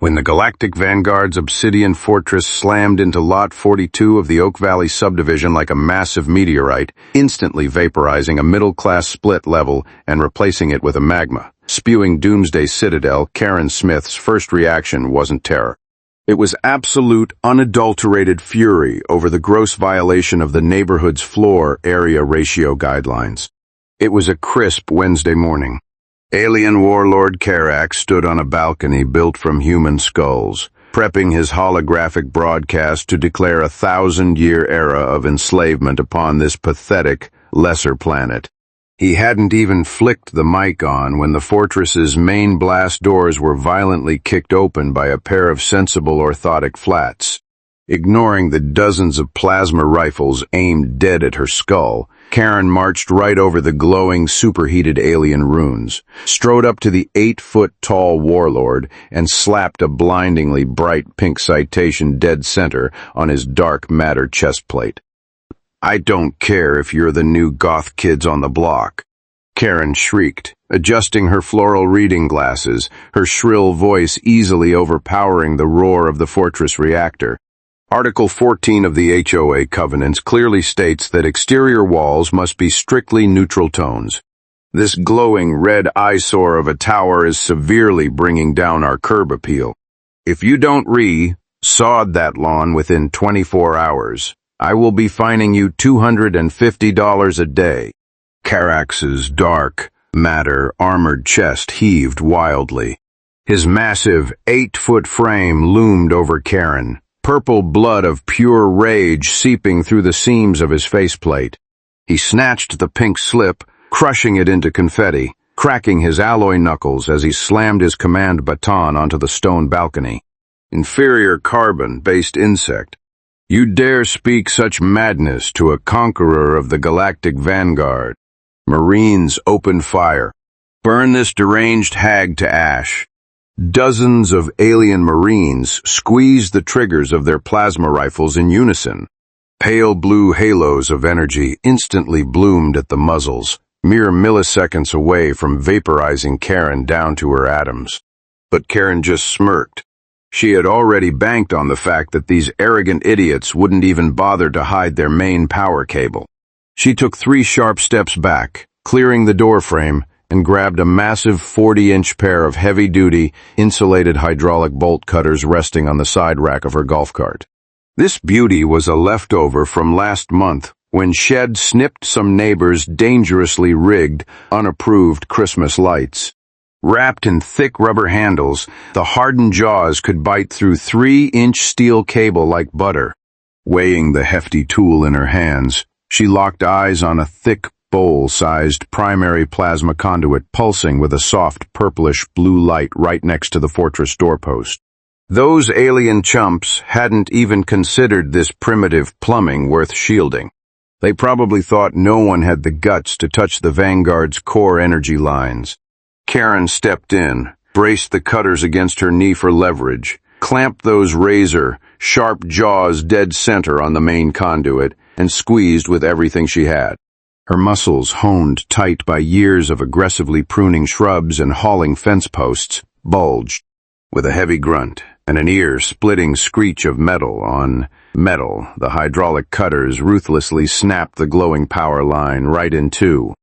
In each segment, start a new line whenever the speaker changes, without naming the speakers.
When the Galactic Vanguard's obsidian fortress slammed into Lot 42 of the Oak Valley subdivision like a massive meteorite, instantly vaporizing a middle-class split level and replacing it with a magma, spewing doomsday citadel, Karen Smith's first reaction wasn't terror. It was absolute, unadulterated fury over the gross violation of the neighborhood's floor area ratio guidelines. It was a crisp Wednesday morning. Alien warlord Karak stood on a balcony built from human skulls, prepping his holographic broadcast to declare a 1,000-year era of enslavement upon this pathetic, lesser planet. He hadn't even flicked the mic on when the fortress's main blast doors were violently kicked open by a pair of sensible orthotic flats. Ignoring the dozens of plasma rifles aimed dead at her skull, Karen marched right over the glowing, superheated alien runes, strode up to the 8-foot-tall warlord, and slapped a blindingly bright pink citation dead center on his dark matter chest plate. "I don't care if you're the new goth kids on the block," Karen shrieked, adjusting her floral reading glasses, her shrill voice easily overpowering the roar of the fortress reactor. Article 14 of the HOA Covenants clearly states that exterior walls must be strictly neutral tones. This glowing red eyesore of a tower is severely bringing down our curb appeal. If you don't sod that lawn within 24 hours, I will be fining you $250 a day. Karax's dark, matter, armored chest heaved wildly. His massive 8-foot frame loomed over Karen, purple blood of pure rage seeping through the seams of his faceplate. He snatched the pink slip, crushing it into confetti, cracking his alloy knuckles as he slammed his command baton onto the stone balcony. "Inferior carbon-based insect. You dare speak such madness to a conqueror of the Galactic Vanguard. Marines open fire. Burn this deranged hag to ash." Dozens of alien Marines squeezed the triggers of their plasma rifles in unison. Pale blue halos of energy instantly bloomed at the muzzles, mere milliseconds away from vaporizing Karen down to her atoms. But Karen just smirked. She had already banked on the fact that these arrogant idiots wouldn't even bother to hide their main power cable. She took 3 sharp steps back, clearing the doorframe, and grabbed a massive 40-inch pair of heavy-duty, insulated hydraulic bolt cutters resting on the side rack of her golf cart. This beauty was a leftover from last month when Shed snipped some neighbors' dangerously rigged, unapproved Christmas lights. Wrapped in thick rubber handles, the hardened jaws could bite through 3-inch steel cable like butter. Weighing the hefty tool in her hands, she locked eyes on a thick, bowl-sized primary plasma conduit pulsing with a soft purplish blue light right next to the fortress doorpost. Those alien chumps hadn't even considered this primitive plumbing worth shielding. They probably thought no one had the guts to touch the Vanguard's core energy lines. Karen stepped in, braced the cutters against her knee for leverage, clamped those razor-sharp jaws dead center on the main conduit, and squeezed with everything she had. Her muscles, honed tight by years of aggressively pruning shrubs and hauling fence posts, bulged. With a heavy grunt and an ear-splitting screech of metal on metal, the hydraulic cutters ruthlessly snapped the glowing power line right in two.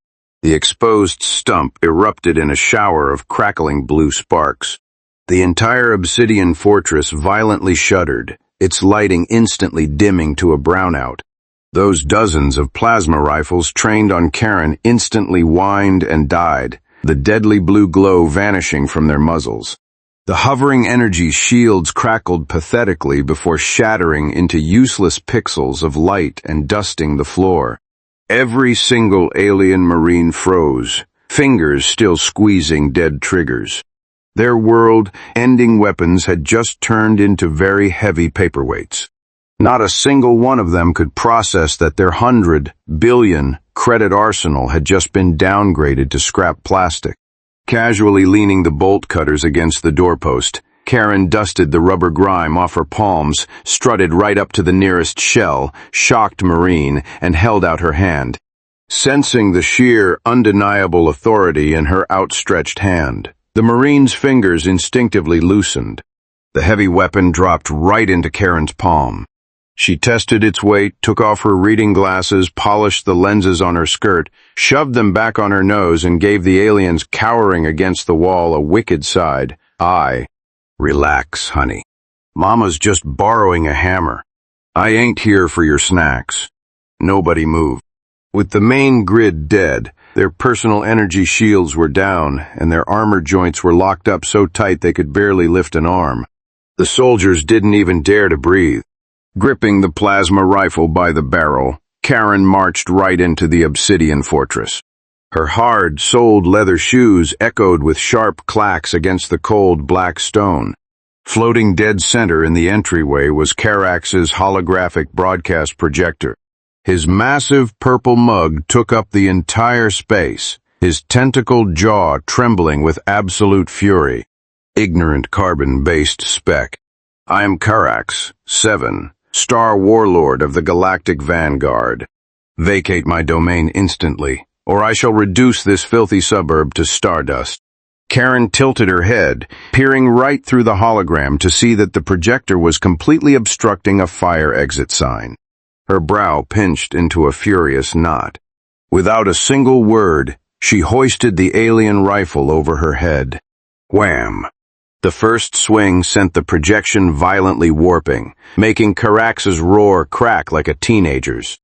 The exposed stump erupted in a shower of crackling blue sparks. The entire obsidian fortress violently shuddered, its lighting instantly dimming to a brownout. Those dozens of plasma rifles trained on Karen instantly whined and died, the deadly blue glow vanishing from their muzzles. The hovering energy shields crackled pathetically before shattering into useless pixels of light and dusting the floor. Every single alien Marine froze, fingers still squeezing dead triggers. Their world-ending weapons had just turned into very heavy paperweights. Not a single one of them could process that their 100 billion credit arsenal had just been downgraded to scrap plastic. Casually leaning the bolt cutters against the doorpost, Karen dusted the rubber grime off her palms, strutted right up to the nearest shell, shocked Marine, and held out her hand. Sensing the sheer, undeniable authority in her outstretched hand, the Marine's fingers instinctively loosened. The heavy weapon dropped right into Karen's palm. She tested its weight, took off her reading glasses, polished the lenses on her skirt, shoved them back on her nose, and gave the aliens cowering against the wall a wicked side eye. Relax, honey. Mama's just borrowing a hammer. I ain't here for your snacks. Nobody moved. With the main grid dead, their personal energy shields were down, and their armor joints were locked up so tight they could barely lift an arm. The soldiers didn't even dare to breathe. Gripping the plasma rifle by the barrel, Karen marched right into the obsidian fortress. Her hard-soled leather shoes echoed with sharp clacks against the cold black stone. Floating dead center in the entryway was Karax's holographic broadcast projector. His massive purple mug took up the entire space, his tentacled jaw trembling with absolute fury. Ignorant carbon-based spec. I am Karax, 7, Star Warlord of the Galactic Vanguard. Vacate my domain instantly, or I shall reduce this filthy suburb to stardust. Karen tilted her head, peering right through the hologram to see that the projector was completely obstructing a fire exit sign. Her brow pinched into a furious knot. Without a single word, she hoisted the alien rifle over her head. Wham! The first swing sent the projection violently warping, making Karax's roar crack like a teenager's.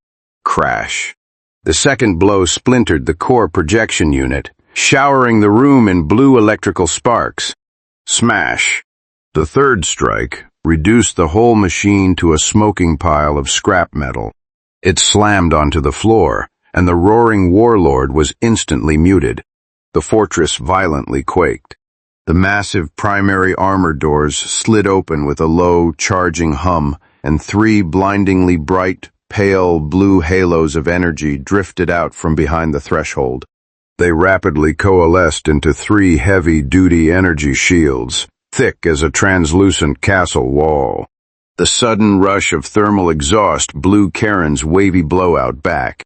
Crash. The second blow splintered the core projection unit, showering the room in blue electrical sparks. Smash. The third strike reduced the whole machine to a smoking pile of scrap metal. It slammed onto the floor, and the roaring warlord was instantly muted. The fortress violently quaked. The massive primary armor doors slid open with a low, charging hum, and 3 blindingly bright, pale blue halos of energy drifted out from behind the threshold. They rapidly coalesced into 3 heavy-duty energy shields, thick as a translucent castle wall. The sudden rush of thermal exhaust blew Karen's wavy blowout back.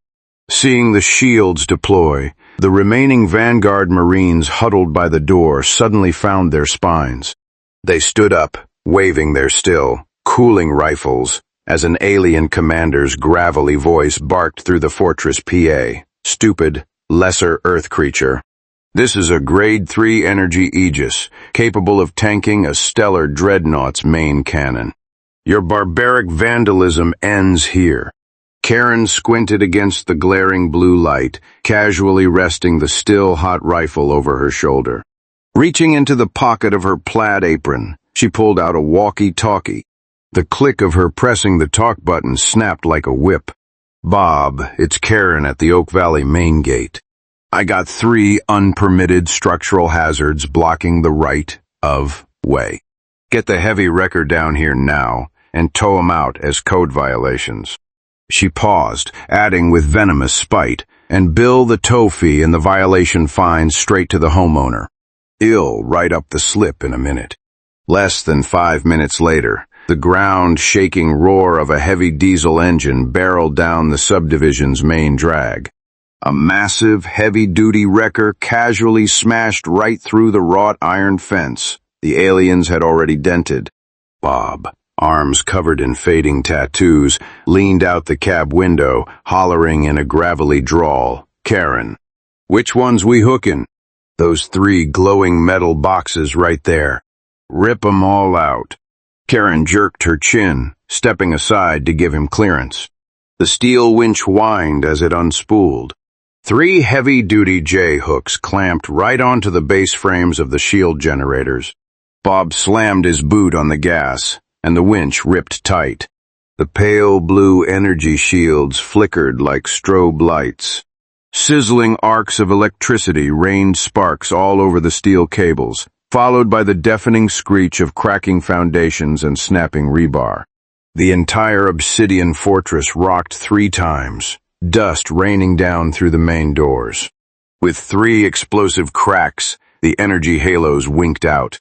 Seeing the shields deploy, the remaining Vanguard Marines huddled by the door suddenly found their spines. They stood up, waving their still, cooling rifles, as an alien commander's gravelly voice barked through the fortress PA. Stupid, lesser Earth creature. This is a Grade-Three Energy Aegis, capable of tanking a stellar Dreadnought's main cannon. Your barbaric vandalism ends here. Karen squinted against the glaring blue light, casually resting the still hot rifle over her shoulder. Reaching into the pocket of her plaid apron, she pulled out a walkie-talkie. The click of her pressing the talk button snapped like a whip. Bob, it's Karen at the Oak Valley main gate. I got 3 unpermitted structural hazards blocking the right of way. Get the heavy wrecker down here now and tow 'em out as code violations. She paused, adding with venomous spite, and bill the tow fee and the violation fine straight to the homeowner. I'll write up the slip in a minute. Less than 5 minutes later, the ground-shaking roar of a heavy diesel engine barreled down the subdivision's main drag. A massive, heavy-duty wrecker casually smashed right through the wrought iron fence the aliens had already dented. Bob, arms covered in fading tattoos, leaned out the cab window, hollering in a gravelly drawl, Karen. Which ones we hookin'? Those 3 glowing metal boxes right there. Rip 'em all out. Karen jerked her chin, stepping aside to give him clearance. The steel winch whined as it unspooled. 3 heavy-duty J-hooks clamped right onto the base frames of the shield generators. Bob slammed his boot on the gas, and the winch ripped tight. The pale blue energy shields flickered like strobe lights. Sizzling arcs of electricity rained sparks all over the steel cables, followed by the deafening screech of cracking foundations and snapping rebar. The entire obsidian fortress rocked 3 times, dust raining down through the main doors. With 3 explosive cracks, the energy halos winked out.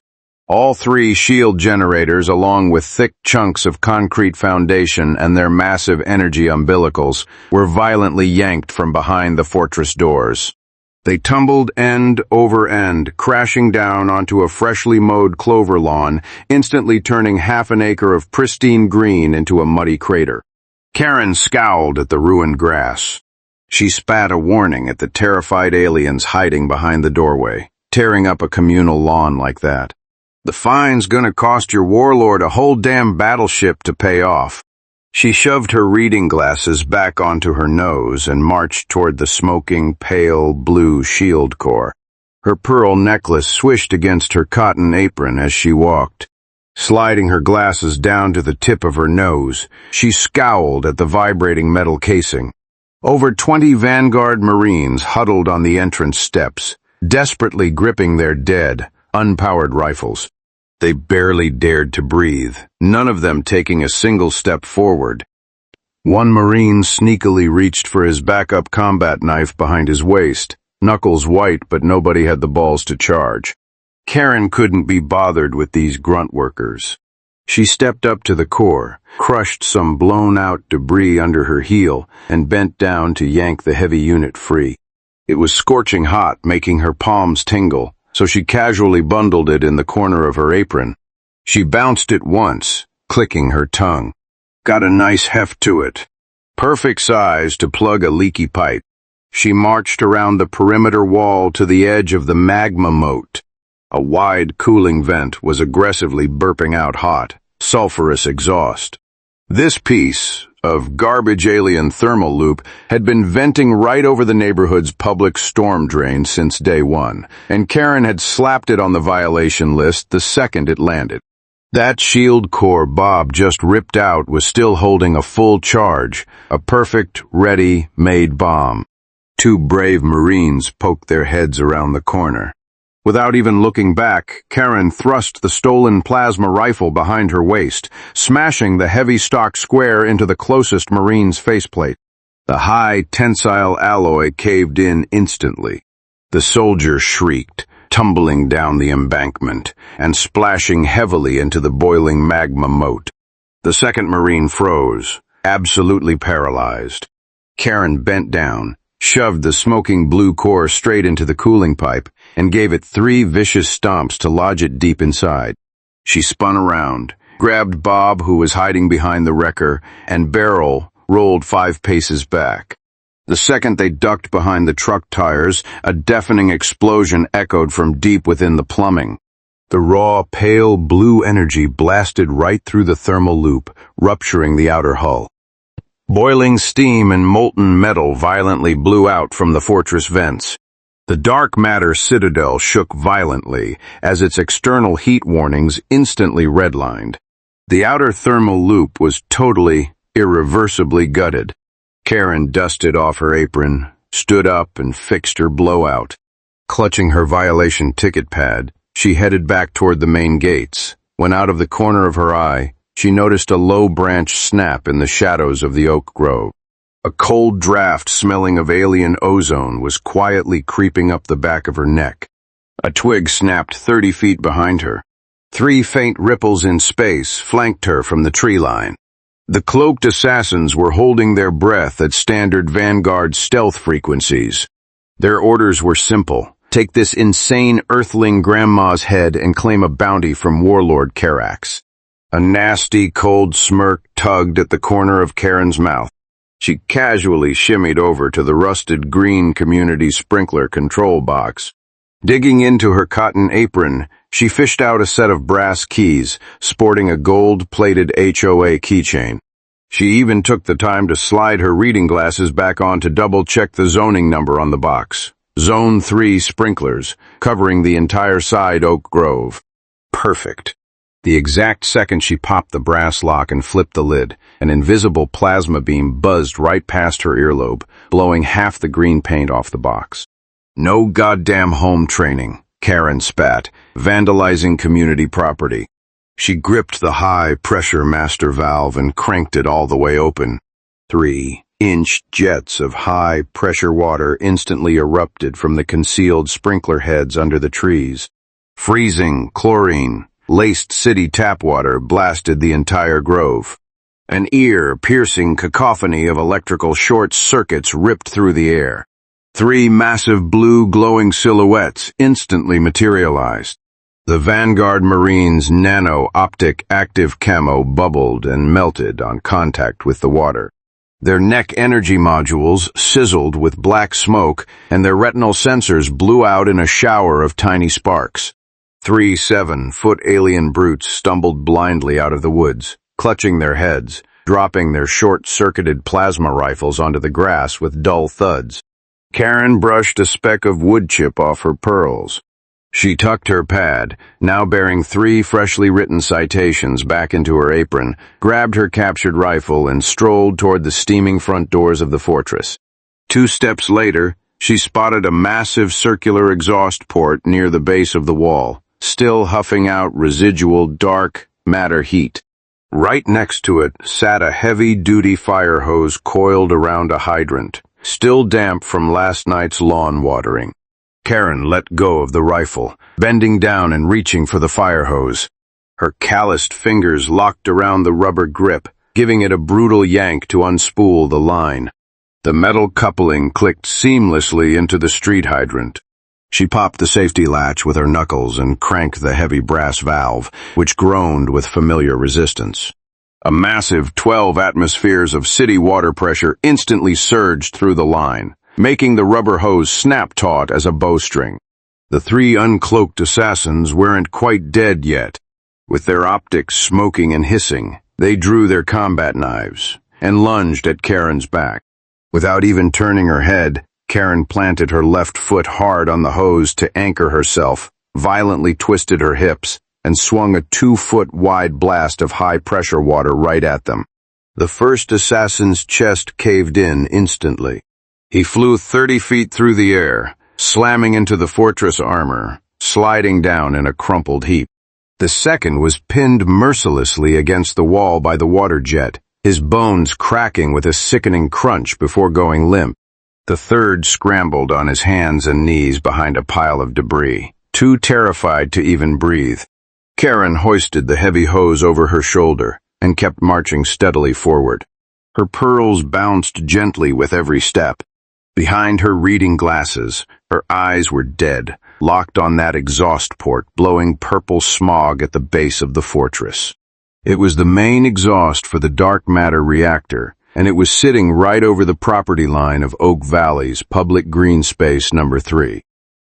All 3 shield generators, along with thick chunks of concrete foundation and their massive energy umbilicals, were violently yanked from behind the fortress doors. They tumbled end over end, crashing down onto a freshly mowed clover lawn, instantly turning half an acre of pristine green into a muddy crater. Karen scowled at the ruined grass. She spat a warning at the terrified aliens hiding behind the doorway, tearing up a communal lawn like that. The fine's gonna cost your warlord a whole damn battleship to pay off. She shoved her reading glasses back onto her nose and marched toward the smoking, pale blue shield corps. Her pearl necklace swished against her cotton apron as she walked. Sliding her glasses down to the tip of her nose, she scowled at the vibrating metal casing. Over 20 Vanguard Marines huddled on the entrance steps, desperately gripping their dead, unpowered rifles. They barely dared to breathe, none of them taking a single step forward. One Marine sneakily reached for his backup combat knife behind his waist, knuckles white, but nobody had the balls to charge. Karen couldn't be bothered with these grunt workers. She stepped up to the core, crushed some blown-out debris under her heel, and bent down to yank the heavy unit free. It was scorching hot, making her palms tingle, so she casually bundled it in the corner of her apron. She bounced it once, clicking her tongue. Got a nice heft to it. Perfect size to plug a leaky pipe. She marched around the perimeter wall to the edge of the magma moat. A wide cooling vent was aggressively burping out hot, sulfurous exhaust. This piece of garbage alien thermal loop had been venting right over the neighborhood's public storm drain since day one, and Karen had slapped it on the violation list the second it landed. That shield core Bob just ripped out was still holding a full charge, a perfect, ready-made bomb. Two brave Marines poked their heads around the corner. Without even looking back, Karen thrust the stolen plasma rifle behind her waist, smashing the heavy stock square into the closest Marine's faceplate. The high, tensile alloy caved in instantly. The soldier shrieked, tumbling down the embankment and splashing heavily into the boiling magma moat. The second Marine froze, absolutely paralyzed. Karen bent down, shoved the smoking blue core straight into the cooling pipe, and gave it 3 vicious stomps to lodge it deep inside. She spun around, grabbed Bob, who was hiding behind the wrecker, and Beryl rolled 5 paces back. The second they ducked behind the truck tires, a deafening explosion echoed from deep within the plumbing. The raw, pale blue energy blasted right through the thermal loop, rupturing the outer hull. Boiling steam and molten metal violently blew out from the fortress vents. The dark matter citadel shook violently as its external heat warnings instantly redlined. The outer thermal loop was totally, irreversibly gutted. Karen dusted off her apron, stood up, and fixed her blowout. Clutching her violation ticket pad, she headed back toward the main gates, when out of the corner of her eye, she noticed a low branch snap in the shadows of the oak grove. A cold draft smelling of alien ozone was quietly creeping up the back of her neck. A twig snapped 30 feet behind her. 3 faint ripples in space flanked her from the tree line. The cloaked assassins were holding their breath at standard Vanguard stealth frequencies. Their orders were simple. Take this insane earthling grandma's head and claim a bounty from Warlord Karax. A nasty, cold smirk tugged at the corner of Karen's mouth. She casually shimmied over to the rusted green community sprinkler control box. Digging into her cotton apron, she fished out a set of brass keys, sporting a gold-plated HOA keychain. She even took the time to slide her reading glasses back on to double-check the zoning number on the box. Zone 3 sprinklers, covering the entire side Oak Grove. Perfect. The exact second she popped the brass lock and flipped the lid, an invisible plasma beam buzzed right past her earlobe, blowing half the green paint off the box. No goddamn home training, Karen spat, vandalizing community property. She gripped the high-pressure master valve and cranked it all the way open. 3-inch jets of high-pressure water instantly erupted from the concealed sprinkler heads under the trees. Freezing chlorine laced city tap water blasted the entire grove. An ear-piercing cacophony of electrical short circuits ripped through the air. Three massive blue glowing silhouettes instantly materialized. The Vanguard Marine's nano-optic active camo bubbled and melted on contact with the water. Their neck energy modules sizzled with black smoke, and their retinal sensors blew out in a shower of tiny sparks. Three 7-foot alien brutes stumbled blindly out of the woods, clutching their heads, dropping their short-circuited plasma rifles onto the grass with dull thuds. Karen brushed a speck of wood chip off her pearls. She tucked her pad, now bearing 3 freshly written citations, back into her apron, grabbed her captured rifle, and strolled toward the steaming front doors of the fortress. 2 steps later, she spotted a massive circular exhaust port near the base of the wall, still huffing out residual dark matter heat. Right next to it sat a heavy-duty fire hose coiled around a hydrant, still damp from last night's lawn watering. Karen let go of the rifle, bending down and reaching for the fire hose. Her calloused fingers locked around the rubber grip, giving it a brutal yank to unspool the line. The metal coupling clicked seamlessly into the street hydrant. She popped the safety latch with her knuckles and cranked the heavy brass valve, which groaned with familiar resistance. A massive 12 atmospheres of city water pressure instantly surged through the line, making the rubber hose snap taut as a bowstring. The 3 uncloaked assassins weren't quite dead yet. With their optics smoking and hissing, they drew their combat knives and lunged at Karen's back. Without even turning her head, Karen planted her left foot hard on the hose to anchor herself, violently twisted her hips, and swung a 2-foot-wide blast of high-pressure water right at them. The first assassin's chest caved in instantly. He flew 30 feet through the air, slamming into the fortress armor, sliding down in a crumpled heap. The second was pinned mercilessly against the wall by the water jet, his bones cracking with a sickening crunch before going limp. The third scrambled on his hands and knees behind a pile of debris, too terrified to even breathe. Karen hoisted the heavy hose over her shoulder and kept marching steadily forward. Her pearls bounced gently with every step. Behind her reading glasses, her eyes were dead, locked on that exhaust port blowing purple smog at the base of the fortress. It was the main exhaust for the dark matter reactor, and it was sitting right over the property line of Oak Valley's public green space number 3.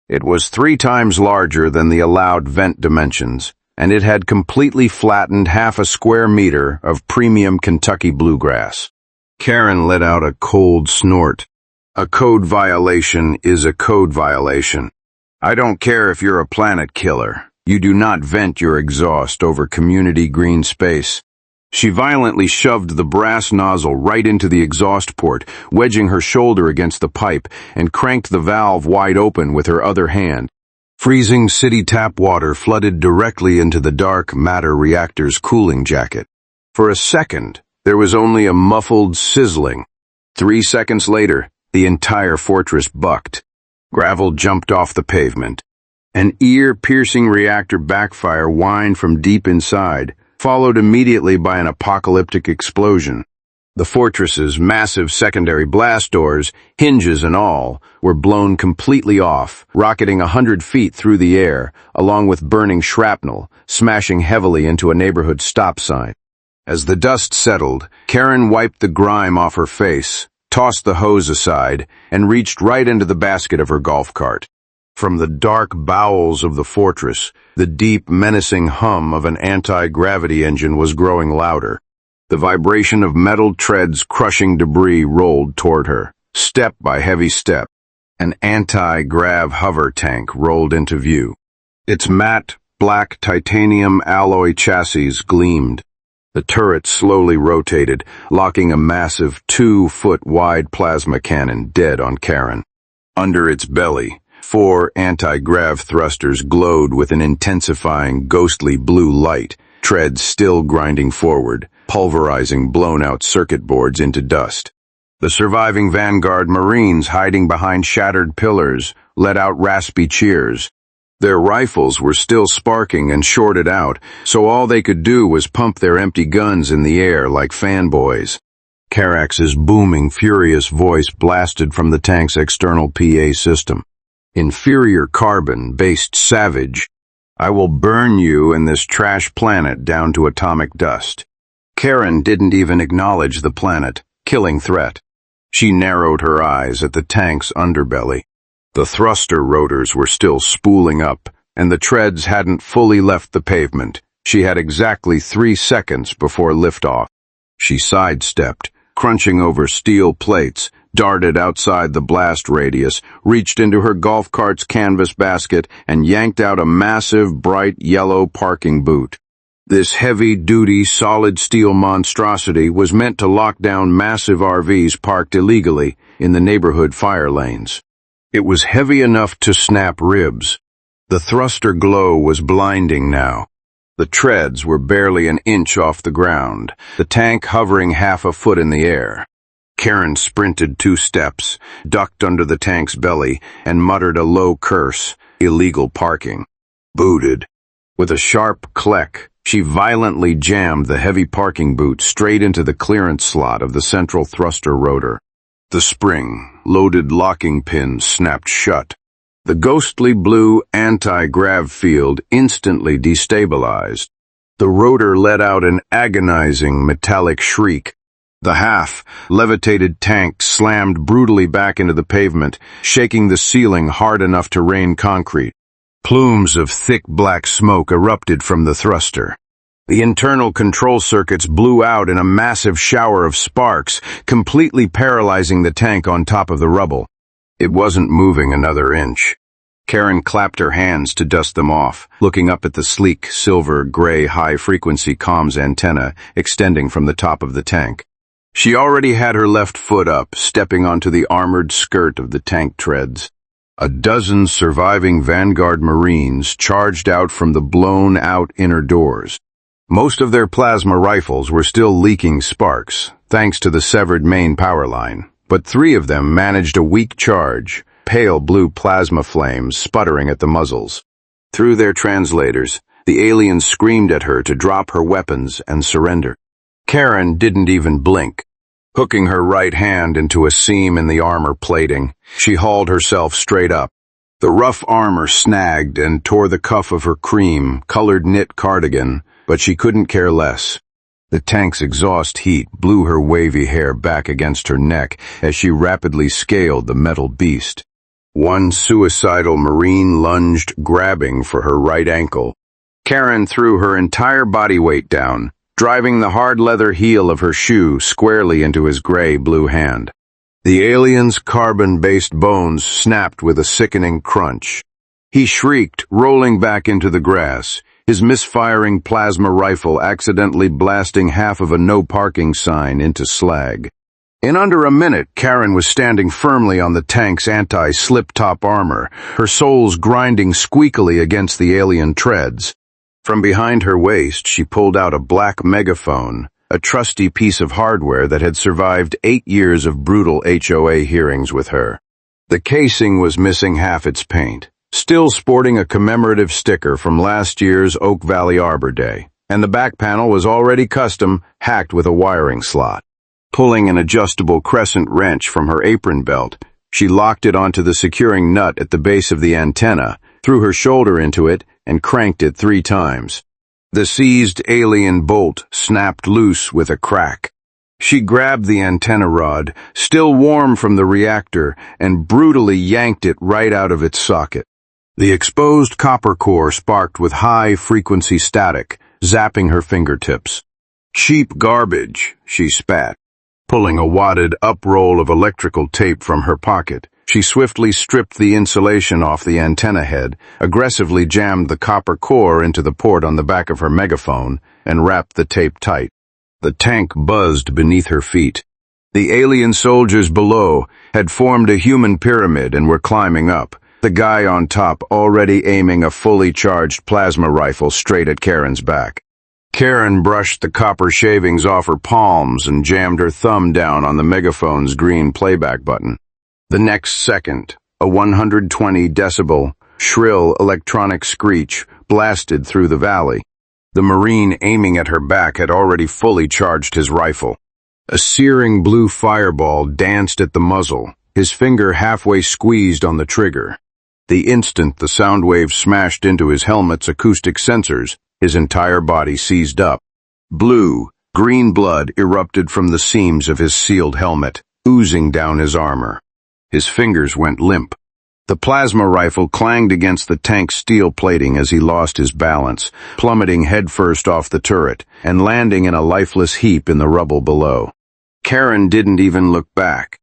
It was 3 times larger than the allowed vent dimensions, and it had completely flattened half a square meter of premium Kentucky bluegrass. Karen let out a cold snort. A code violation is a code violation. I don't care if you're a planet killer. You do not vent your exhaust over community green space. She violently shoved the brass nozzle right into the exhaust port, wedging her shoulder against the pipe, and cranked the valve wide open with her other hand. Freezing city tap water flooded directly into the dark matter reactor's cooling jacket. For a second, there was only a muffled sizzling. 3 seconds later, the entire fortress bucked. Gravel jumped off the pavement. An ear-piercing reactor backfire whined from deep inside, followed immediately by an apocalyptic explosion. The fortress's massive secondary blast doors, hinges and all, were blown completely off, rocketing 100 feet through the air, along with burning shrapnel, smashing heavily into a neighborhood stop sign. As the dust settled, Karen wiped the grime off her face, tossed the hose aside, and reached right into the basket of her golf cart. From the dark bowels of the fortress, the deep, menacing hum of an anti-gravity engine was growing louder. The vibration of metal treads crushing debris rolled toward her, step by heavy step. An anti-grav hover tank rolled into view. Its matte, black titanium alloy chassis gleamed. The turret slowly rotated, locking a massive 2-foot-wide plasma cannon dead on Karen. Under its belly, 4 anti-grav thrusters glowed with an intensifying, ghostly blue light, treads still grinding forward, pulverizing blown-out circuit boards into dust. The surviving Vanguard Marines, hiding behind shattered pillars, let out raspy cheers. Their rifles were still sparking and shorted out, so all they could do was pump their empty guns in the air like fanboys. Karax's booming, furious voice blasted from the tank's external PA system. "Inferior carbon-based savage. I will burn you and this trash planet down to atomic dust." Karen didn't even acknowledge the planet, killing threat. She narrowed her eyes at the tank's underbelly. The thruster rotors were still spooling up, and the treads hadn't fully left the pavement. She had exactly 3 seconds before liftoff. She sidestepped, crunching over steel plates, darted outside the blast radius, reached into her golf cart's canvas basket, and yanked out a massive, bright yellow parking boot. This heavy-duty, solid steel monstrosity was meant to lock down massive RVs parked illegally in the neighborhood fire lanes. It was heavy enough to snap ribs. The thruster glow was blinding now. The treads were barely an inch off the ground, the tank hovering half a foot in the air. Karen sprinted 2 steps, ducked under the tank's belly, and muttered a low curse, illegal parking. Booted. With a sharp click, she violently jammed the heavy parking boot straight into the clearance slot of the central thruster rotor. The spring-loaded locking pin snapped shut. The ghostly blue anti-grav field instantly destabilized. The rotor let out an agonizing metallic shriek. The half-levitated tank slammed brutally back into the pavement, shaking the ceiling hard enough to rain concrete. Plumes of thick black smoke erupted from the thruster. The internal control circuits blew out in a massive shower of sparks, completely paralyzing the tank on top of the rubble. It wasn't moving another inch. Karen clapped her hands to dust them off, looking up at the sleek, silver-gray high-frequency comms antenna extending from the top of the tank. She already had her left foot up, stepping onto the armored skirt of the tank treads. A dozen surviving Vanguard Marines charged out from the blown-out inner doors. Most of their plasma rifles were still leaking sparks, thanks to the severed main power line, but 3 of them managed a weak charge, pale blue plasma flames sputtering at the muzzles. Through their translators, the aliens screamed at her to drop her weapons and surrender. Karen didn't even blink. Hooking her right hand into a seam in the armor plating, she hauled herself straight up. The rough armor snagged and tore the cuff of her cream-colored knit cardigan, but she couldn't care less. The tank's exhaust heat blew her wavy hair back against her neck as she rapidly scaled the metal beast. One suicidal Marine lunged, grabbing for her right ankle. Karen threw her entire body weight down, driving the hard leather heel of her shoe squarely into his gray-blue hand. The alien's carbon-based bones snapped with a sickening crunch. He shrieked, rolling back into the grass, his misfiring plasma rifle accidentally blasting half of a no-parking sign into slag. In under a minute, Karen was standing firmly on the tank's anti-slip-top armor, her soles grinding squeakily against the alien treads. From behind her waist, she pulled out a black megaphone, a trusty piece of hardware that had survived 8 years of brutal HOA hearings with her. The casing was missing half its paint, still sporting a commemorative sticker from last year's Oak Valley Arbor Day, and the back panel was already custom, hacked with a wiring slot. Pulling an adjustable crescent wrench from her apron belt, she locked it onto the securing nut at the base of the antenna, threw her shoulder into it, and cranked it 3 times. The seized alien bolt snapped loose with a crack. She grabbed the antenna rod, still warm from the reactor, and brutally yanked it right out of its socket. The exposed copper core sparked with high-frequency static, zapping her fingertips. "Cheap garbage," she spat. Pulling a wadded up roll of electrical tape from her pocket, she swiftly stripped the insulation off the antenna head, aggressively jammed the copper core into the port on the back of her megaphone, and wrapped the tape tight. The tank buzzed beneath her feet. The alien soldiers below had formed a human pyramid and were climbing up, the guy on top already aiming a fully charged plasma rifle straight at Karen's back. Karen brushed the copper shavings off her palms and jammed her thumb down on the megaphone's green playback button. The next second, a 120-decibel, shrill electronic screech blasted through the valley. The Marine aiming at her back had already fully charged his rifle. A searing blue fireball danced at the muzzle, his finger halfway squeezed on the trigger. The instant the sound wave smashed into his helmet's acoustic sensors, his entire body seized up. Blue, green blood erupted from the seams of his sealed helmet, oozing down his armor. His fingers went limp. The plasma rifle clanged against the tank's steel plating as he lost his balance, plummeting headfirst off the turret and landing in a lifeless heap in the rubble below. Karen didn't even look back.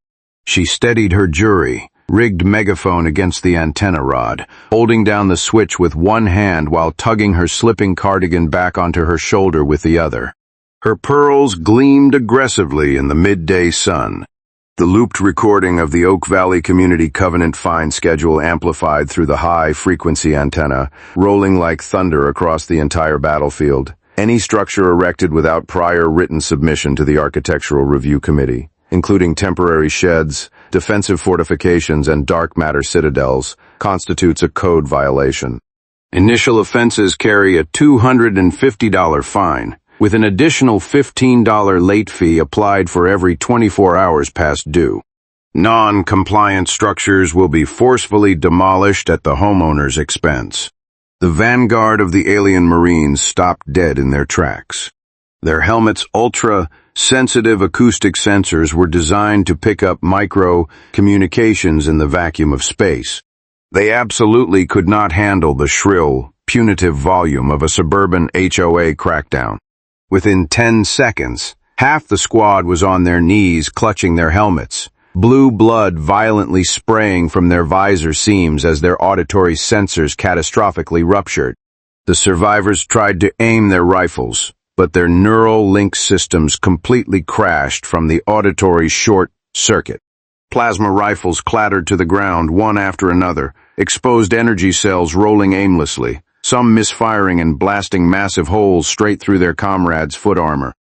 She steadied her jury, rigged megaphone against the antenna rod, holding down the switch with one hand while tugging her slipping cardigan back onto her shoulder with the other. Her pearls gleamed aggressively in the midday sun. The looped recording of the Oak Valley Community Covenant fine schedule amplified through the high-frequency antenna, rolling like thunder across the entire battlefield. Any structure erected without prior written submission to the Architectural Review Committee, including temporary sheds, defensive fortifications, and dark matter citadels, constitutes a code violation. Initial offenses carry a $250 fine, with an additional $15 late fee applied for every 24 hours past due. Non-compliant structures will be forcefully demolished at the homeowner's expense. The Vanguard of the alien Marines stopped dead in their tracks. Their helmets' ultra-sensitive acoustic sensors were designed to pick up micro-communications in the vacuum of space. They absolutely could not handle the shrill, punitive volume of a suburban HOA crackdown. Within 10 seconds, half the squad was on their knees clutching their helmets, blue blood violently spraying from their visor seams as their auditory sensors catastrophically ruptured. The survivors tried to aim their rifles, but their neural link systems completely crashed from the auditory short circuit. Plasma rifles clattered to the ground one after another, exposed energy cells rolling aimlessly, some misfiring and blasting massive holes straight through their comrades' foot armor.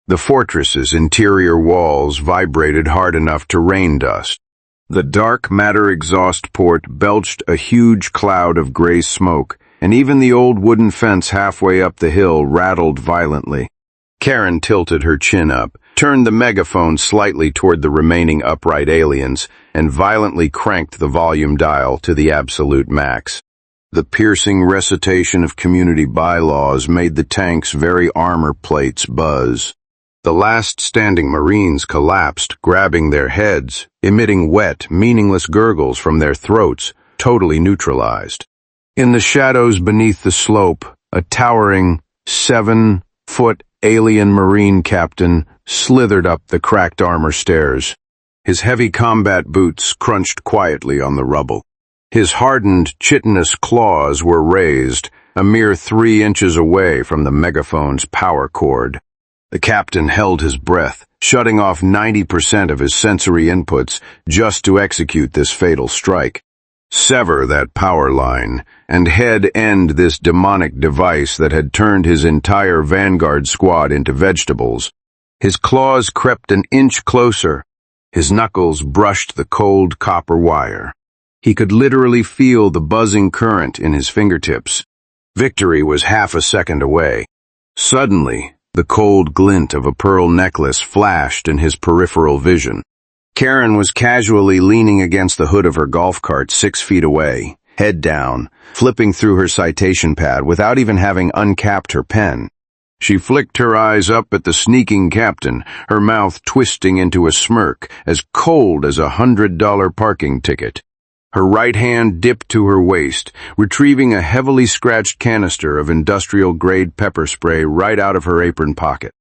The fortress's interior walls vibrated hard enough to rain dust. The dark matter exhaust port belched a huge cloud of gray smoke, and even the old wooden fence halfway up the hill rattled violently. Karen tilted her chin up, turned the megaphone slightly toward the remaining upright aliens, and violently cranked the volume dial to the absolute max. The piercing recitation of community bylaws made the tank's very armor plates buzz. The last standing Marines collapsed, grabbing their heads, emitting wet, meaningless gurgles from their throats, totally neutralized. In the shadows beneath the slope, a towering, 7-foot alien Marine captain slithered up the cracked armor stairs. His heavy combat boots crunched quietly on the rubble. His hardened, chitinous claws were raised, a mere 3 inches away from the megaphone's power cord. The captain held his breath, shutting off 90% of his sensory inputs just to execute this fatal strike. Sever that power line, and head-end this demonic device that had turned his entire Vanguard squad into vegetables. His claws crept an inch closer. His knuckles brushed the cold copper wire. He could literally feel the buzzing current in his fingertips. Victory was half a second away. Suddenly, the cold glint of a pearl necklace flashed in his peripheral vision. Karen was casually leaning against the hood of her golf cart 6 feet away, head down, flipping through her citation pad without even having uncapped her pen. She flicked her eyes up at the sneaking captain, her mouth twisting into a smirk as cold as a $100 parking ticket. Her right hand dipped to her waist, retrieving a heavily scratched canister of industrial-grade pepper spray right out of her apron pocket.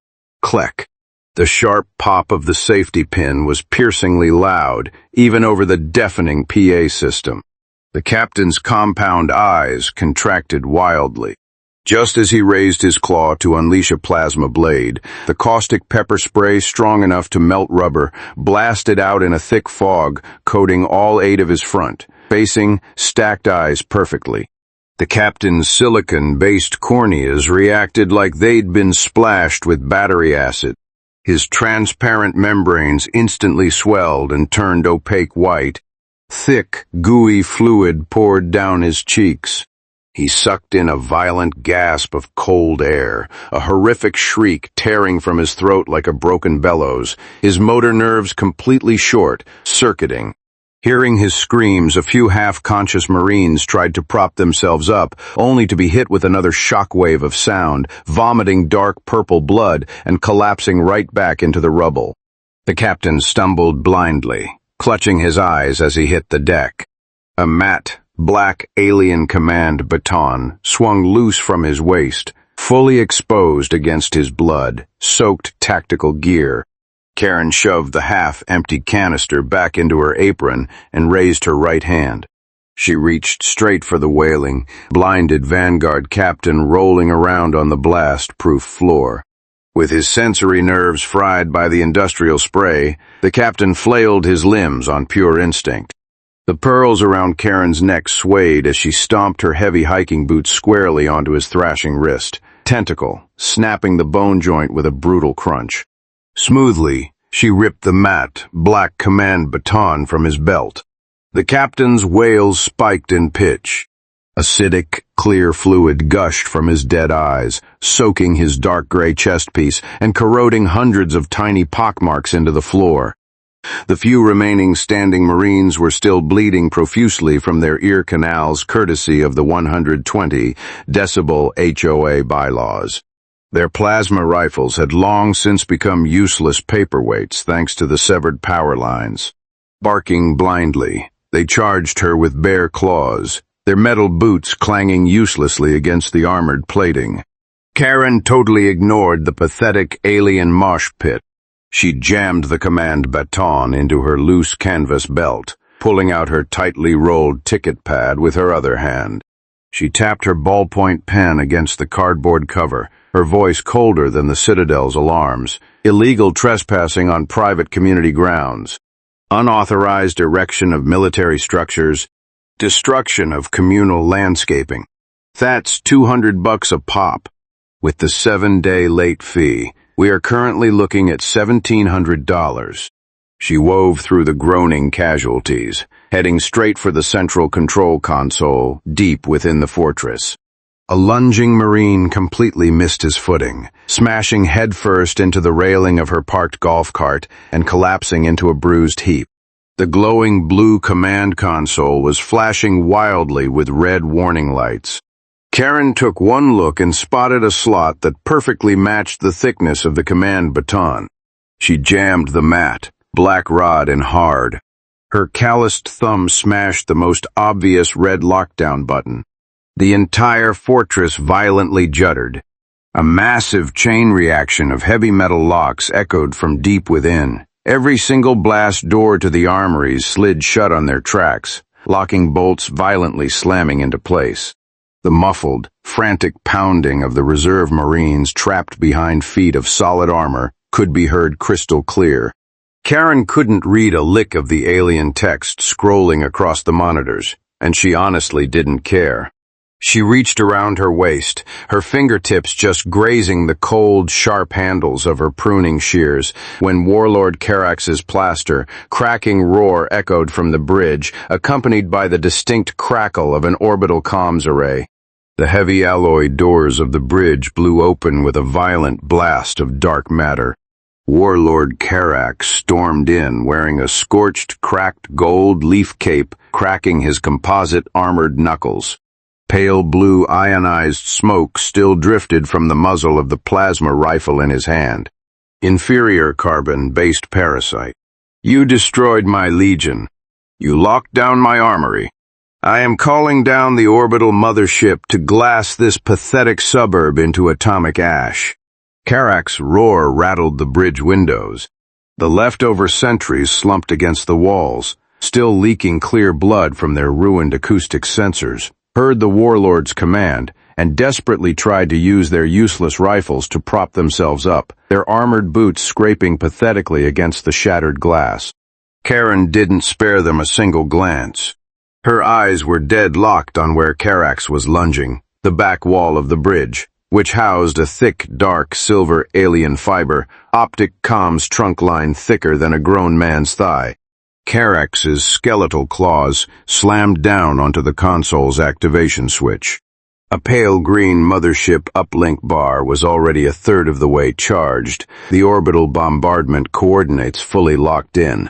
Kleck. The sharp pop of the safety pin was piercingly loud, even over the deafening PA system. The captain's compound eyes contracted wildly. Just as he raised his claw to unleash a plasma blade, the caustic pepper spray, strong enough to melt rubber, blasted out in a thick fog, coating all 8 of his front, facing, stacked eyes perfectly. The captain's silicon-based corneas reacted like they'd been splashed with battery acid. His transparent membranes instantly swelled and turned opaque white. Thick, gooey fluid poured down his cheeks. He sucked in a violent gasp of cold air, a horrific shriek tearing from his throat like a broken bellows, his motor nerves completely short, circuiting. Hearing his screams, a few half-conscious Marines tried to prop themselves up, only to be hit with another shockwave of sound, vomiting dark purple blood and collapsing right back into the rubble. The captain stumbled blindly, clutching his eyes as he hit the deck. A matte, black alien command baton swung loose from his waist, fully exposed against his blood-soaked tactical gear. Karen shoved the half-empty canister back into her apron and raised her right hand. She reached straight for the wailing, blinded Vanguard captain rolling around on the blast-proof floor. With his sensory nerves fried by the industrial spray, the captain flailed his limbs on pure instinct. The pearls around Karen's neck swayed as she stomped her heavy hiking boots squarely onto his thrashing wrist, tentacle, snapping the bone joint with a brutal crunch. Smoothly, she ripped the matte, black command baton from his belt. The captain's wails spiked in pitch. Acidic, clear fluid gushed from his dead eyes, soaking his dark gray chest piece and corroding hundreds of tiny pockmarks into the floor. The few remaining standing Marines were still bleeding profusely from their ear canals courtesy of the 120 decibel HOA bylaws. Their plasma rifles had long since become useless paperweights thanks to the severed power lines. Barking blindly, they charged her with bare claws, their metal boots clanging uselessly against the armored plating. Karen totally ignored the pathetic alien mosh pit. She jammed the command baton into her loose canvas belt, pulling out her tightly rolled ticket pad with her other hand. She tapped her ballpoint pen against the cardboard cover, her voice colder than the Citadel's alarms. Illegal trespassing on private community grounds. Unauthorized erection of military structures. Destruction of communal landscaping. That's $200 a pop. With the 7-day late fee, we are currently looking at $1,700. She wove through the groaning casualties, heading straight for the central control console, deep within the fortress. A lunging Marine completely missed his footing, smashing headfirst into the railing of her parked golf cart and collapsing into a bruised heap. The glowing blue command console was flashing wildly with red warning lights. Karen took one look and spotted a slot that perfectly matched the thickness of the command baton. She jammed the matte, black rod in hard. Her calloused thumb smashed the most obvious red lockdown button. The entire fortress violently juddered. A massive chain reaction of heavy metal locks echoed from deep within. Every single blast door to the armories slid shut on their tracks, locking bolts violently slamming into place. The muffled, frantic pounding of the reserve Marines trapped behind feet of solid armor could be heard crystal clear. Karen couldn't read a lick of the alien text scrolling across the monitors, and she honestly didn't care. She reached around her waist, her fingertips just grazing the cold, sharp handles of her pruning shears, when Warlord Karax's plaster, cracking roar echoed from the bridge, accompanied by the distinct crackle of an orbital comms array. The heavy alloy doors of the bridge blew open with a violent blast of dark matter. Warlord Karax stormed in wearing a scorched, cracked gold leaf cape, cracking his composite armored knuckles. Pale blue ionized smoke still drifted from the muzzle of the plasma rifle in his hand. Inferior carbon-based parasite. You destroyed my legion. You locked down my armory. I am calling down the orbital mothership to glass this pathetic suburb into atomic ash. Karax's roar rattled the bridge windows. The leftover sentries slumped against the walls, still leaking clear blood from their ruined acoustic sensors, heard the warlord's command, and desperately tried to use their useless rifles to prop themselves up, their armored boots scraping pathetically against the shattered glass. Karen didn't spare them a single glance. Her eyes were dead locked on where Karax was lunging, the back wall of the bridge, which housed a thick, dark, silver alien fiber, optic comms trunk line thicker than a grown man's thigh. Karax's skeletal claws slammed down onto the console's activation switch. A pale green mothership uplink bar was already a third of the way charged, the orbital bombardment coordinates fully locked in.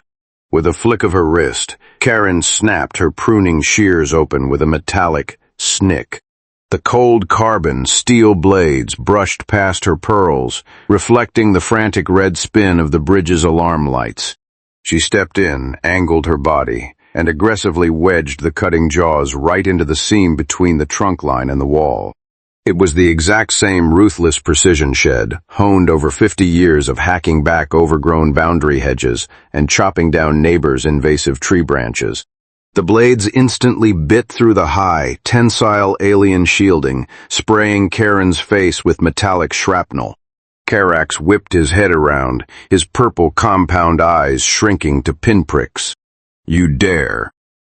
With a flick of her wrist, Karen snapped her pruning shears open with a metallic snick. The cold carbon steel blades brushed past her pearls, reflecting the frantic red spin of the bridge's alarm lights. She stepped in, angled her body, and aggressively wedged the cutting jaws right into the seam between the trunk line and the wall. It was the exact same ruthless precision shed, honed over 50 years of hacking back overgrown boundary hedges and chopping down neighbors' invasive tree branches. The blades instantly bit through the high, tensile alien shielding, spraying Karen's face with metallic shrapnel. Karax whipped his head around, his purple compound eyes shrinking to pinpricks. "You dare?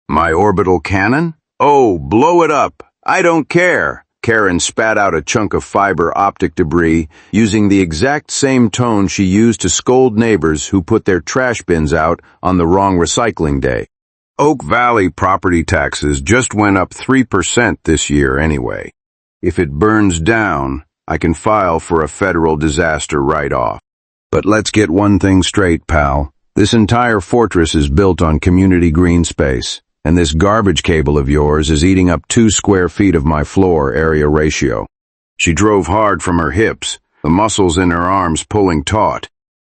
My orbital cannon? Oh, blow it up! I don't care!" Karen spat out a chunk of fiber optic debris, using the exact same tone she used to scold neighbors who put their trash bins out on the wrong recycling day. Oak Valley property taxes just went up 3% this year anyway. If it burns down, I can file for a federal disaster write-off. But let's get one thing straight, pal. This entire fortress is built on community green space, and this garbage cable of yours is eating up 2 square feet of my floor area ratio. She drove hard from her hips, the muscles in her arms pulling taut.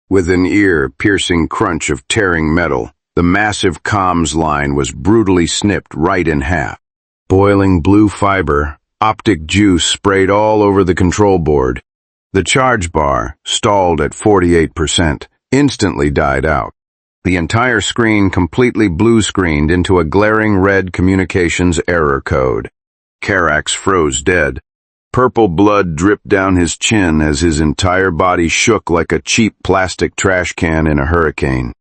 With an ear-piercing crunch of tearing metal, the massive comms line was brutally snipped right in half. Boiling blue fiber, optic juice sprayed all over the control board. The charge bar, stalled at 48%, instantly died out. The entire screen completely blue-screened into a glaring red communications error code. Karax froze dead. Purple blood dripped down his chin as his entire body shook like a cheap plastic trash can in a hurricane.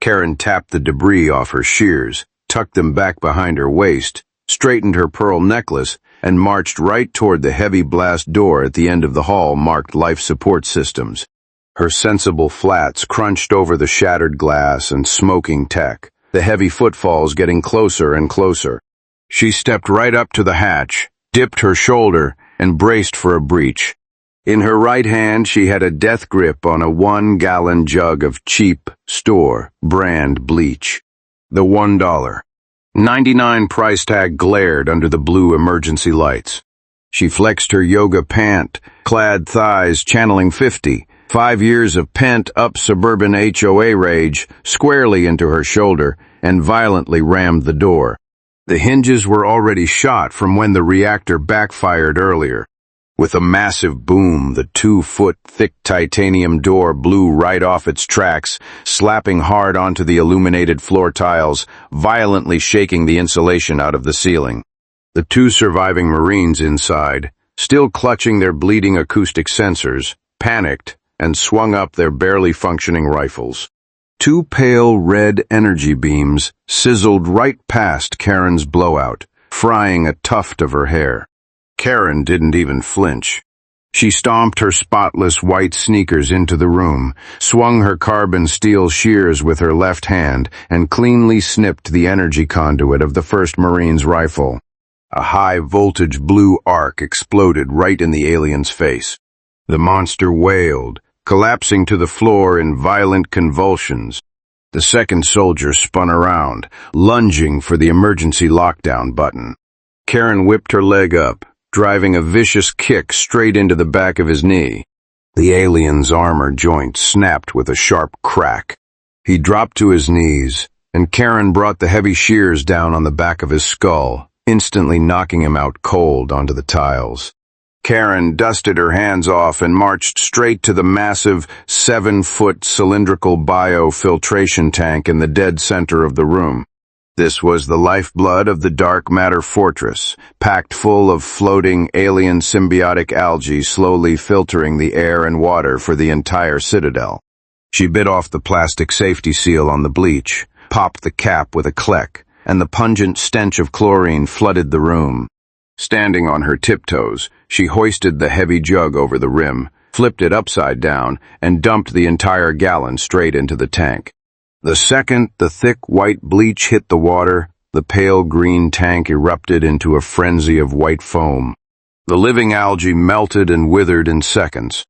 Karen tapped the debris off her shears, tucked them back behind her waist, straightened her pearl necklace, and marched right toward the heavy blast door at the end of the hall marked life support systems. Her sensible flats crunched over the shattered glass and smoking tech, the heavy footfalls getting closer and closer. She stepped right up to the hatch, dipped her shoulder, and braced for a breach. In her right hand she had a death grip on a 1-gallon jug of cheap, store-brand bleach. The $1.99 price tag glared under the blue emergency lights. She flexed her yoga pant-clad thighs, channeling 5 years of pent-up suburban HOA rage squarely into her shoulder and violently rammed the door. The hinges were already shot from when the reactor backfired earlier. With a massive boom, the 2-foot-thick titanium door blew right off its tracks, slapping hard onto the illuminated floor tiles, violently shaking the insulation out of the ceiling. The 2 surviving Marines inside, still clutching their bleeding acoustic sensors, panicked and swung up their barely functioning rifles. 2 pale red energy beams sizzled right past Karen's blowout, frying a tuft of her hair. Karen didn't even flinch. She stomped her spotless white sneakers into the room, swung her carbon steel shears with her left hand, and cleanly snipped the energy conduit of the 1st Marine's rifle. A high-voltage blue arc exploded right in the alien's face. The monster wailed, collapsing to the floor in violent convulsions. The 2nd soldier spun around, lunging for the emergency lockdown button. Karen whipped her leg up, driving a vicious kick straight into the back of his knee. The alien's armor joint snapped with a sharp crack. He dropped to his knees, and Karen brought the heavy shears down on the back of his skull, instantly knocking him out cold onto the tiles. Karen dusted her hands off and marched straight to the massive 7-foot cylindrical biofiltration tank in the dead center of the room. This was the lifeblood of the dark matter fortress, packed full of floating alien symbiotic algae slowly filtering the air and water for the entire citadel. She bit off the plastic safety seal on the bleach, popped the cap with a click, and the pungent stench of chlorine flooded the room. Standing on her tiptoes, she hoisted the heavy jug over the rim, flipped it upside down, and dumped the entire gallon straight into the tank. The second the thick white bleach hit the water, the pale green tank erupted into a frenzy of white foam. The living algae melted and withered in seconds.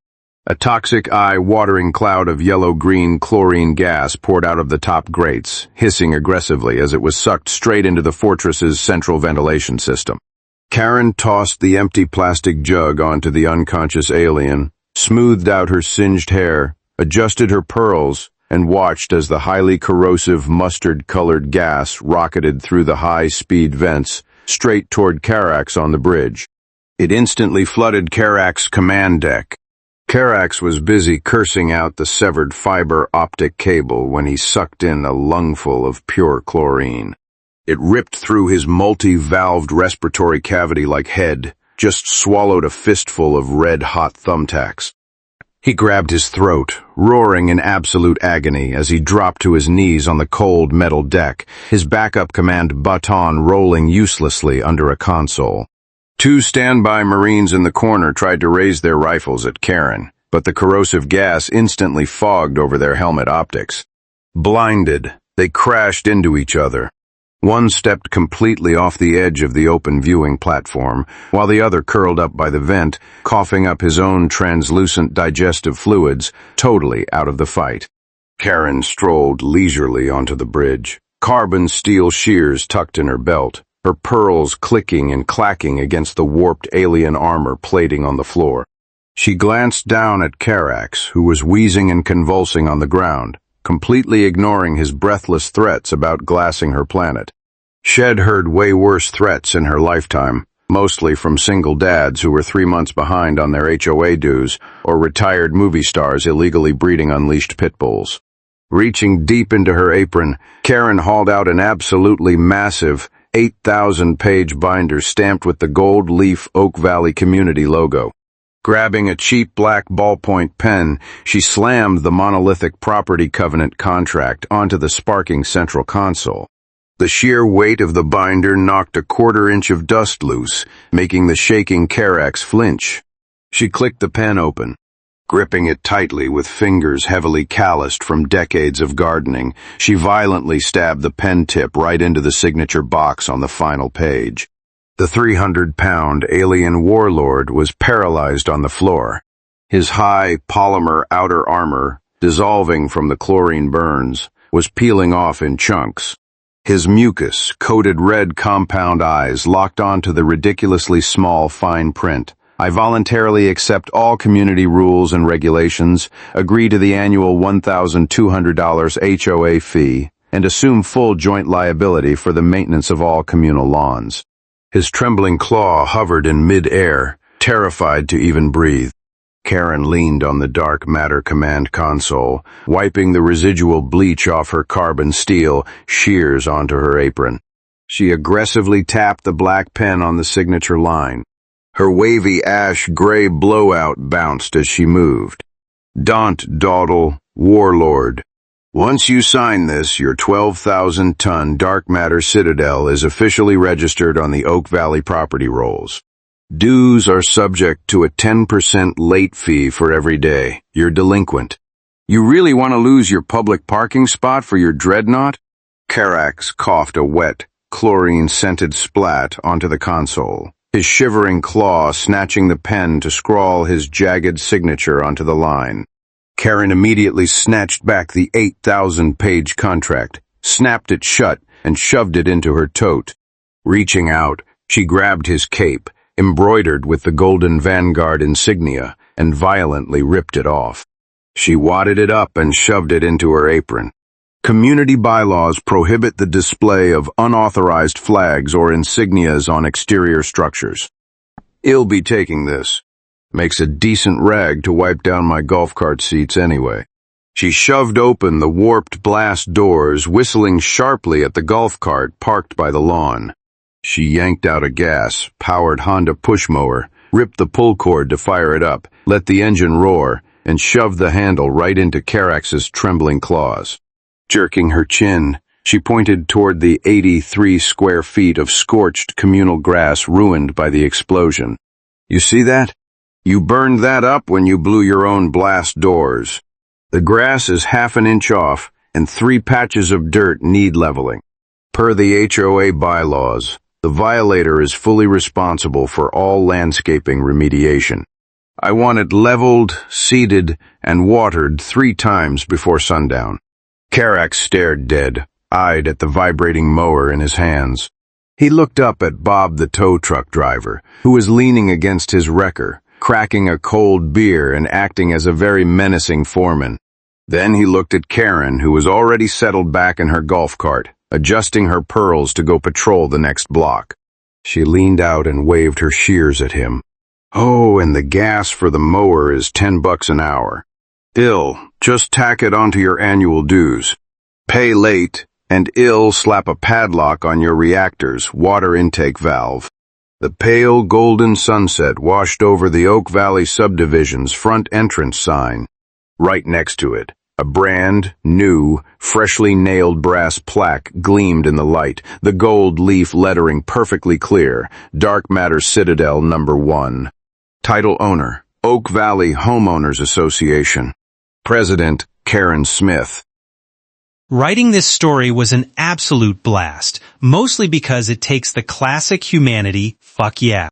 A toxic, eye-watering cloud of yellow-green chlorine gas poured out of the top grates, hissing aggressively as it was sucked straight into the fortress's central ventilation system. Karen tossed the empty plastic jug onto the unconscious alien, smoothed out her singed hair, adjusted her pearls, and watched as the highly corrosive mustard-colored gas rocketed through the high-speed vents straight toward Karax on the bridge. It instantly flooded Karax's command deck. Karax was busy cursing out the severed fiber optic cable when he sucked in a lungful of pure chlorine. It ripped through his multi-valved respiratory cavity like head, just swallowed a fistful of red-hot thumbtacks. He grabbed his throat, roaring in absolute agony as he dropped to his knees on the cold metal deck, his backup command baton rolling uselessly under a console. Two standby Marines in the corner tried to raise their rifles at Karen, but the corrosive gas instantly fogged over their helmet optics. Blinded, they crashed into each other. One stepped completely off the edge of the open viewing platform, while the other curled up by the vent, coughing up his own translucent digestive fluids, totally out of the fight. Karen strolled leisurely onto the bridge, carbon steel shears tucked in her belt, her pearls clicking and clacking against the warped alien armor plating on the floor. She glanced down at Karax, who was wheezing and convulsing on the ground, completely ignoring his breathless threats about glassing her planet. She'd heard way worse threats in her lifetime, mostly from single dads who were 3 months behind on their HOA dues, or retired movie stars illegally breeding unleashed pit bulls. Reaching deep into her apron, Karen hauled out an absolutely massive 8,000-page binder stamped with the gold leaf Oak Valley Community logo. Grabbing a cheap black ballpoint pen, she slammed the monolithic property covenant contract onto the sparking central console. The sheer weight of the binder knocked a quarter-inch of dust loose, making the shaking Karax flinch. She clicked the pen open. Gripping it tightly with fingers heavily calloused from decades of gardening, she violently stabbed the pen tip right into the signature box on the final page. The 300-pound alien warlord was paralyzed on the floor. His high, polymer outer armor, dissolving from the chlorine burns, was peeling off in chunks. His mucus-coated red compound eyes locked onto the ridiculously small fine print. I voluntarily accept all community rules and regulations, agree to the annual $1,200 HOA fee, and assume full joint liability for the maintenance of all communal lawns. His trembling claw hovered in mid-air, terrified to even breathe. Karen leaned on the dark matter command console, wiping the residual bleach off her carbon steel shears onto her apron. She aggressively tapped the black pen on the signature line. Her wavy ash-gray blowout bounced as she moved. Daunt Dawdle, Warlord. Once you sign this, your 12,000-ton dark matter citadel is officially registered on the Oak Valley property rolls. Dues are subject to a 10% late fee for every day. You're delinquent. You really want to lose your public parking spot for your Dreadnought? Karax coughed a wet, chlorine-scented splat onto the console, his shivering claw snatching the pen to scrawl his jagged signature onto the line. Karen immediately snatched back the 8,000-page contract, snapped it shut, and shoved it into her tote. Reaching out, she grabbed his cape, embroidered with the golden Vanguard insignia, and violently ripped it off. She wadded it up and shoved it into her apron. Community bylaws prohibit the display of unauthorized flags or insignias on exterior structures. I'll be taking this. Makes a decent rag to wipe down my golf cart seats anyway. She shoved open the warped blast doors, whistling sharply at the golf cart parked by the lawn. She yanked out a gas-powered Honda push mower, ripped the pull cord to fire it up, let the engine roar, and shoved the handle right into Karax's trembling claws. Jerking her chin, she pointed toward the 83 square feet of scorched communal grass ruined by the explosion. You see that? You burned that up when you blew your own blast doors. The grass is half an inch off, and 3 patches of dirt need leveling. Per the HOA bylaws, The violator is fully responsible for all landscaping remediation. I want it leveled, seeded, and watered 3 times before sundown." Karak stared dead-eyed at the vibrating mower in his hands. He looked up at Bob the tow truck driver, who was leaning against his wrecker, cracking a cold beer and acting as a very menacing foreman. Then he looked at Karen, who was already settled back in her golf cart, adjusting her pearls to go patrol the next block. She leaned out and waved her shears at him. "Oh, and the gas for the mower is $10 an hour. Just tack it onto your annual dues. Pay late, and slap a padlock on your reactor's water intake valve." The pale golden sunset washed over the Oak Valley subdivision's front entrance sign. Right next to it, a brand new, freshly nailed brass plaque gleamed in the light, the gold leaf lettering perfectly clear, Dark Matter Citadel No. 1. Title owner, Oak Valley Homeowners Association. President, Karen Smith.
Writing this story was an absolute blast, mostly because it takes the classic humanity, fuck yeah,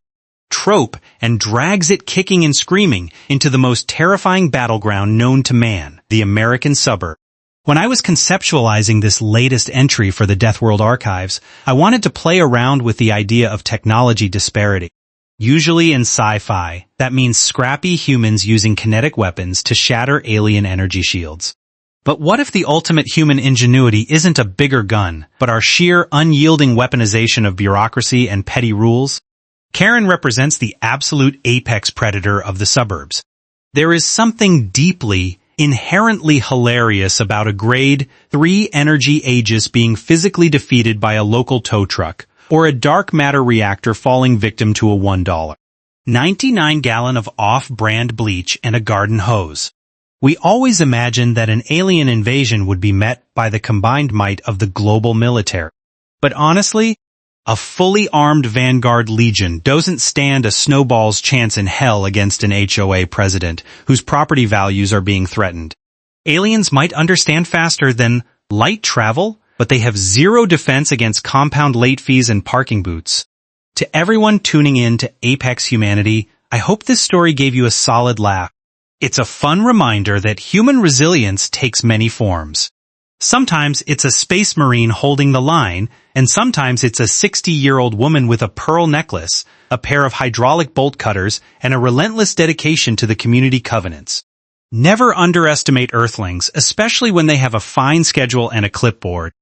trope and drags it kicking and screaming into the most terrifying battleground known to man, the American suburb. When I was conceptualizing this latest entry for the Deathworld Archives, I wanted to play around with the idea of technology disparity. Usually in sci-fi, that means scrappy humans using kinetic weapons to shatter alien energy shields. But what if the ultimate human ingenuity isn't a bigger gun, but our sheer, unyielding weaponization of bureaucracy and petty rules? Karen represents the absolute apex predator of the suburbs. There is something deeply, inherently hilarious about a Grade-Three Energy Aegis being physically defeated by a local tow truck, or a dark matter reactor falling victim to a $1.99 gallon of off-brand bleach and a garden hose. We always imagined that an alien invasion would be met by the combined might of the global military. But honestly, a fully armed Vanguard Legion doesn't stand a snowball's chance in hell against an HOA president whose property values are being threatened. Aliens might understand faster than light travel, but they have zero defense against compound late fees and parking boots. To everyone tuning in to Apex Humanity, I hope this story gave you a solid laugh. It's a fun reminder that human resilience takes many forms. Sometimes it's a space marine holding the line, and sometimes it's a 60-year-old woman with a pearl necklace, a pair of hydraulic bolt cutters, and a relentless dedication to the community covenants. Never underestimate Earthlings, especially when they have a fine schedule and a clipboard.